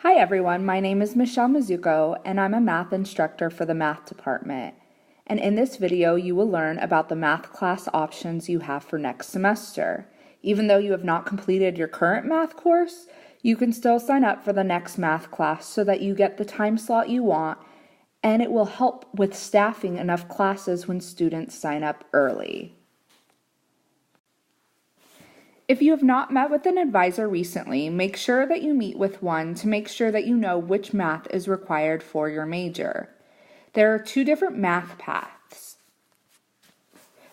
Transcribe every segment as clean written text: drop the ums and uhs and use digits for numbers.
Hi everyone, my name is Michelle Mizuko and I'm a math instructor for the math department. And in this video you will learn about the math class options you have for next semester. Even though you have not completed your current math course, you can still sign up for the next math class so that you get the time slot you want, and it will help with staffing enough classes when students sign up early. If you have not met with an advisor recently, make sure that you meet with one to make sure that you know which math is required for your major. There are two different math paths.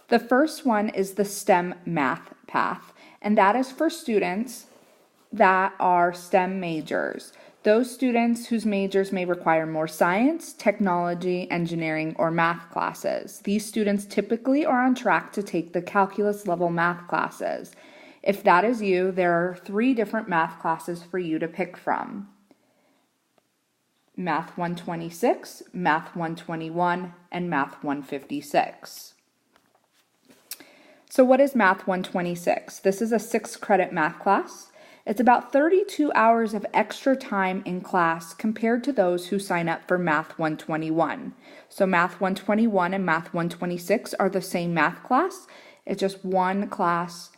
The first one is the STEM math path, and that is for students that are STEM majors. Those students whose majors may require more science, technology, engineering, or math classes. These students typically are on track to take the calculus level math classes. If that is you, there are 3 different math classes for you to pick from: Math 126, Math 121, and Math 156. So what is Math 126? This is a 6-credit math class. It's about 32 hours of extra time in class compared to those who sign up for Math 121. So Math 121 and Math 126 are the same math class. It's just one class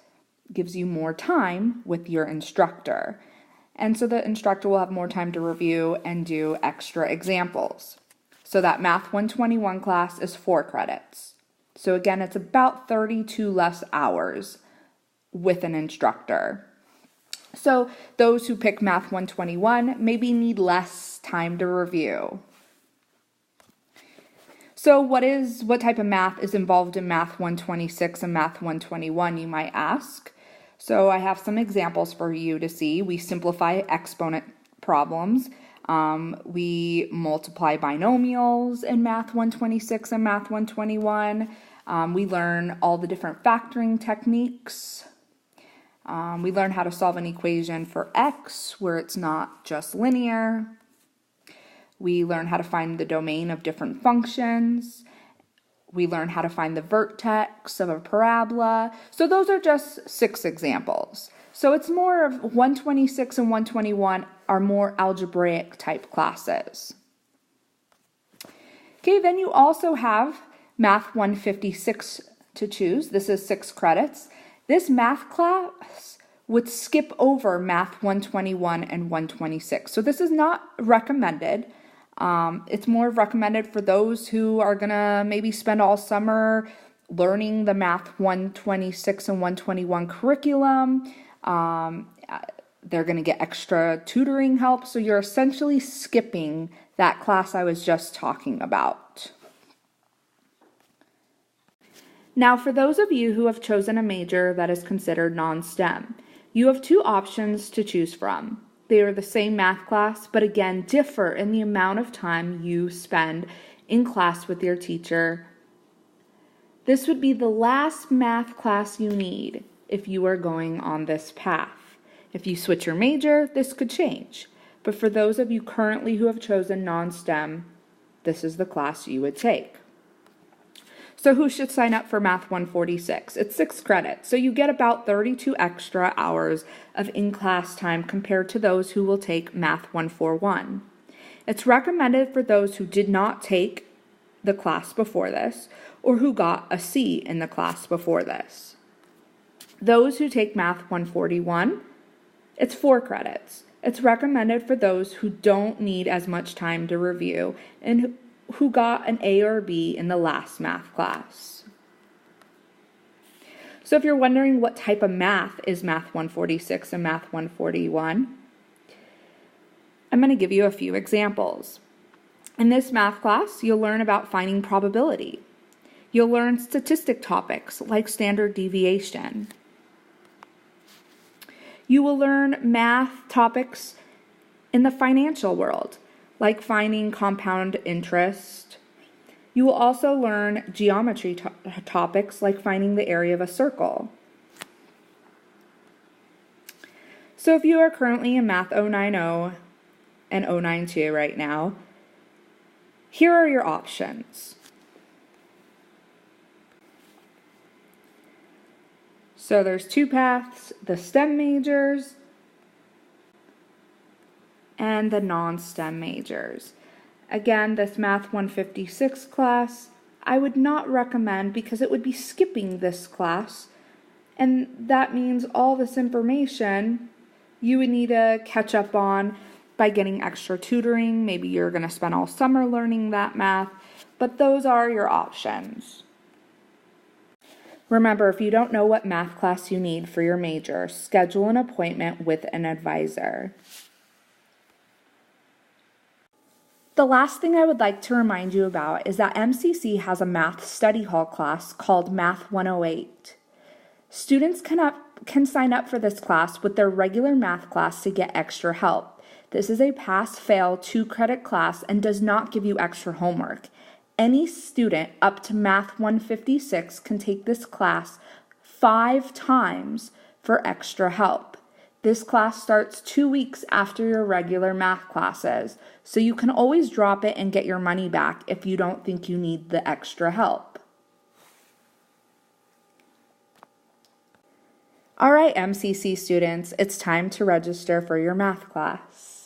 gives you more time with your instructor. And so the instructor will have more time to review and do extra examples. So that Math 121 class is 4 credits. So again, it's about 32 less hours with an instructor. So those who pick Math 121 maybe need less time to review. So what type of math is involved in Math 126 and Math 121, you might ask? So I have some examples for you to see. We simplify exponent problems. We multiply binomials in Math 126 and Math 121. We learn all the different factoring techniques. We learn how to solve an equation for x where it's not just linear. We learn how to find the domain of different functions. We learn how to find the vertex of a parabola. So those are just 6 examples. So it's more of 126 and 121 are more algebraic type classes. Okay, then you also have Math 156 to choose. This is 6 credits. This math class would skip over Math 121 and 126. So this is not recommended. It's more recommended for those who are gonna maybe spend all summer learning the Math 126 and 121 curriculum. They're gonna get extra tutoring help, so you're essentially skipping that class I was just talking about. Now, for those of you who have chosen a major that is considered non-STEM, you have 2 options to choose from. They are the same math class, but again, differ in the amount of time you spend in class with your teacher. This would be the last math class you need if you are going on this path. If you switch your major, this could change. But for those of you currently who have chosen non-STEM, this is the class you would take. So who should sign up for Math 146? It's 6 credits, so you get about 32 extra hours of in-class time compared to those who will take Math 141. It's recommended for those who did not take the class before this, or who got a C in the class before this. Those who take Math 141, it's 4 credits. It's recommended for those who don't need as much time to review and who got an A or B in the last math class. So if you're wondering what type of math is Math 146 and Math 141, I'm going to give you a few examples. In this math class, you'll learn about finding probability. You'll learn statistic topics like standard deviation. You will learn math topics in the financial world, like finding compound interest. You will also learn geometry topics like finding the area of a circle. So if you are currently in Math 090 and 092 right now, here are your options. So there's 2 paths: the STEM majors and the non-STEM majors. Again, this Math 156 class, I would not recommend because it would be skipping this class, and that means all this information you would need to catch up on by getting extra tutoring. Maybe you're going to spend all summer learning that math, but those are your options. Remember, if you don't know what math class you need for your major, schedule an appointment with an advisor. The last thing I would like to remind you about is that MCC has a math study hall class called Math 108. Students can sign up for this class with their regular math class to get extra help. This is a pass-fail 2-credit class and does not give you extra homework. Any student up to Math 156 can take this class 5 times for extra help. This class starts 2 weeks after your regular math classes, so you can always drop it and get your money back if you don't think you need the extra help. All right, MCC students, it's time to register for your math class.